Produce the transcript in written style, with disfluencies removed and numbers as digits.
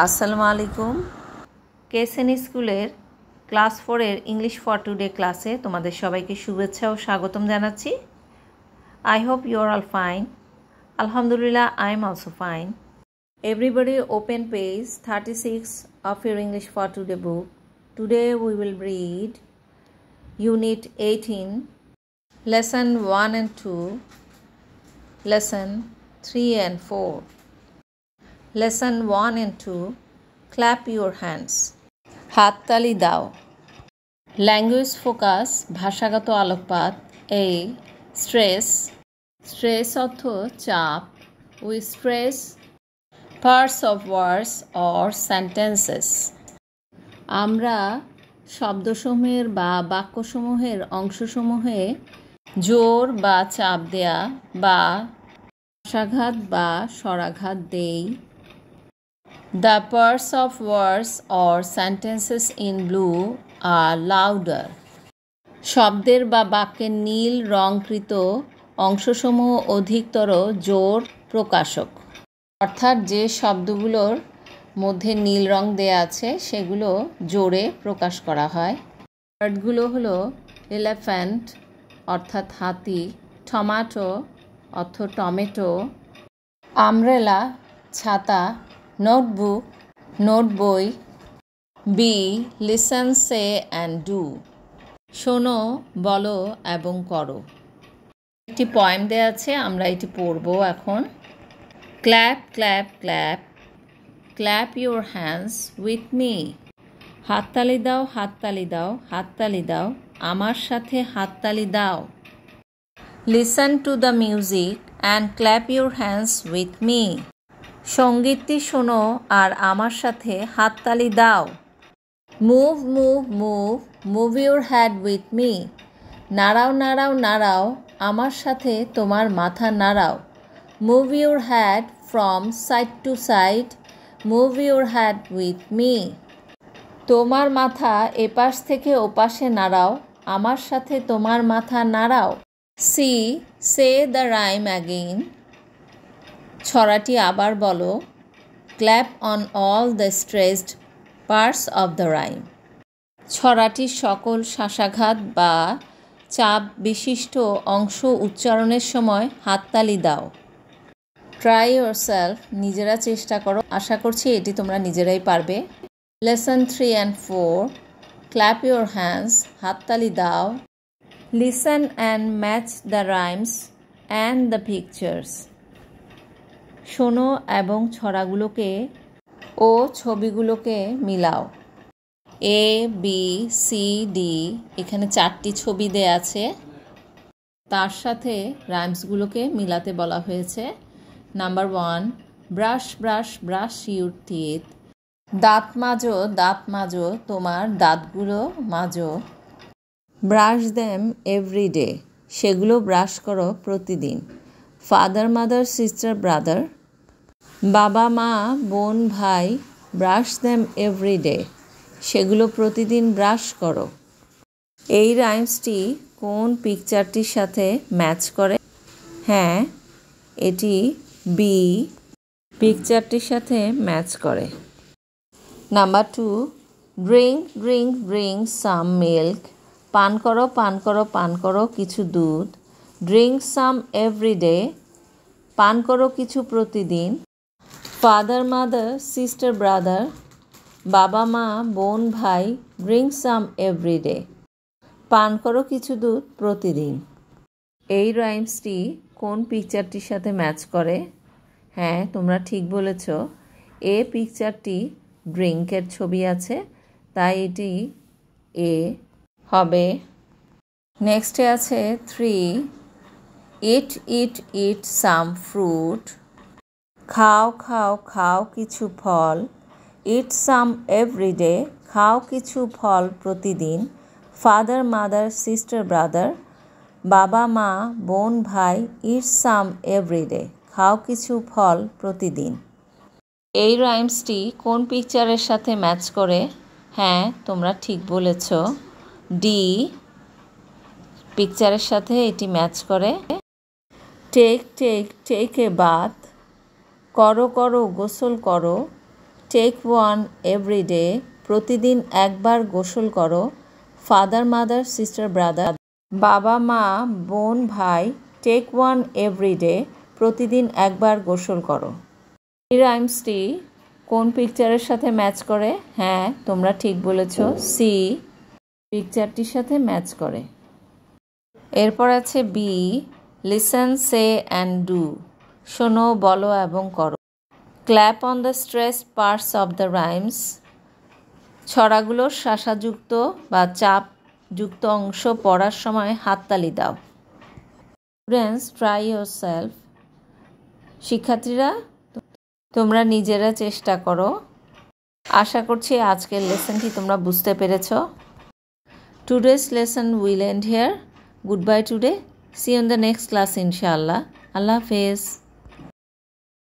আসসালামু আলাইকুম। কেএসএন স্কুলের ক্লাস 4 এর ইংলিশ ফর টুডে ক্লাসে তোমাদের সবাইকে শুভেচ্ছা ও স্বাগতম জানাচ্ছি। I hope you are all fine. Alhamdulillah, I am also fine. Everybody open page 36 of your English for today book. Today we will read Unit 18, Lesson 1 and 2, Lesson 3 and 4. Lesson 1 and 2, clap your hands. হাততালি দাও। Language focus, ভাষাগত আলোকপাত। A. Stress. Stress অর্থ চাপ। We stress parts of words or sentences. আমরা শব্দসমূহের বা বাক্যসমূহের অংশসমূহে জোর বা চাপ দেয়া বা ভাষাঘাত বা স্বরাঘাত দেই। The parts of words or sentences in blue are louder. শব্দের বা বাক্যের নীল রংকৃত অংশসমূহ অধিকতর জোর প্রকাশক। অর্থাৎ যে শব্দগুলোর মধ্যে নীল রং দেয়া আছে সেগুলো জোরে প্রকাশ করা হয়। ওয়ার্ডগুলো হলো এলিফ্যান্ট অর্থাৎ হাতি, টমেটো অর্থ টমেটো, আমব্রেলা ছাতা, নোটবুক নোট বই। B. Listen, say and do. শোনো, বলো এবং করো। একটি পয়েম দেওয়া আছে, আমরা এটি পড়ব এখন। Clap clap clap, clap your hands with me. হাততালি দাও, হাততালি দাও, হাততালি দাও, আমার সাথে হাততালি দাও। Listen to the music and clap your hands with me. সঙ্গীতটি শোনো আর আমার সাথে হাততালি দাও। Move move move, move your head with me. নাড়াও নাড়াও নাড়াও, আমার সাথে তোমার মাথা নাড়াও। Move your head from side to side, move your head with me. তোমার মাথা এপাশ থেকে ওপাশে নাড়াও, আমার সাথে তোমার মাথা নাড়াও। C. Say the rhyme again. ছড়াটি আবার বলো। Clap on all the stressed parts of the rhyme. ছড়াটির সকল শ্বাসাঘাত বা চাপ বিশিষ্ট অংশ উচ্চারণের সময় হাততালি দাও। ট্রাই ইয়োরসেলফ, নিজেরা চেষ্টা করো। আশা করছি এটি তোমরা নিজেরাই পারবে। Lesson 3 and 4, clap your hands, হাততালি দাও। Listen and match the rhymes and the pictures. শোনো এবং ছড়াগুলোকে ও ছবিগুলোকে মিলাও। এ, বি, সি, ডি, এখানে 4টি ছবি দেয়া আছে, তার সাথে রাইমসগুলোকে মিলাতে বলা হয়েছে। Number 1, brush brush brush your teeth. দাঁত মাজো, দাঁত মাজো, তোমার দাঁতগুলো মাজো। ব্রাশ দেম এভরি ডে, সেগুলো ব্রাশ করো প্রতিদিন। ফাদার মাদার সিস্টার ব্রাদার, বাবা মা বোন ভাই, ব্রাশ দেম এভরি ডে, সেগুলো প্রতিদিন ব্রাশ করো। এই রাইমসটি কোন পিকচারটির সাথে ম্যাচ করে? হ্যাঁ, এটি বি পিকচারটির সাথে ম্যাচ করে। Number 2, drink drink drink some milk. পান করো পান করো পান করো কিছু দুধ। ড্রিঙ্ক সাম এভরি ডে, পান করো কিছু প্রতিদিন। ফাদার মাদার সিস্টার ব্রাদার, বাবা মা বোন ভাই, ড্রিঙ্ক সাম এভরি ডে, পান করো কিছু দুধ প্রতিদিন। এই রাইমসটি কোন পিকচারটির সাথে ম্যাচ করে? হ্যাঁ, তোমরা ঠিক বলেছ। এ পিকচারটি ড্রিঙ্কের ছবি আছে, তাই এটি এ হবে। নেক্সটে আছে 3, ইট ইট ইট সাম ফ্রুট। খাও খাও খাও কিছু ফল। ইট সাম এভরি ডে, খাও কিছু ফল প্রতিদিন। ফাদার মাদার সিস্টার ব্রাদার, বাবা মা বোন ভাই, ইট সাম এভরি ডে, খাও কিছু ফল প্রতিদিন। এই রাইমসটি কোন পিকচারের সাথে ম্যাচ করে? হ্যাঁ, তোমরা ঠিক বলেছ। ডি পিকচারের সাথে এটি ম্যাচ করে। Take take take a bath, করো করো গোসল করো। টেক ওয়ান এভরি ডে, প্রতিদিন একবার গোসল করো। ফাদার মাদার সিস্টার ব্রাদার, বাবা মা বোন ভাই। টেক ওয়ান এভরি ডে, প্রতিদিন একবার গোসল করো। এই রাইমসটি কোন পিকচারের সাথে ম্যাচ করে? হ্যাঁ, তোমরা ঠিক বলেছ, সি পিকচারটির সাথে ম্যাচ করে। এরপর আছে B, listen say and do, শোনো বলো এবং করো। Clap on the stress parts of the rhymes, ছড়াগুলোর শাসাযুক্ত বা চাপযুক্ত অংশ পড়ার সময় হাততালি দাও। স্টুডেন্টস ট্রাই ইয়োর সেলফ, শিক্ষার্থীরা তোমরা নিজেরা চেষ্টা করো। আশা করছি আজকের লেসনটি তোমরা বুঝতে পেরেছ। Today's lesson will end here. Good bye today. See you in the next class ইনশাআল্লাহ। আল্লাহ হাফেজ।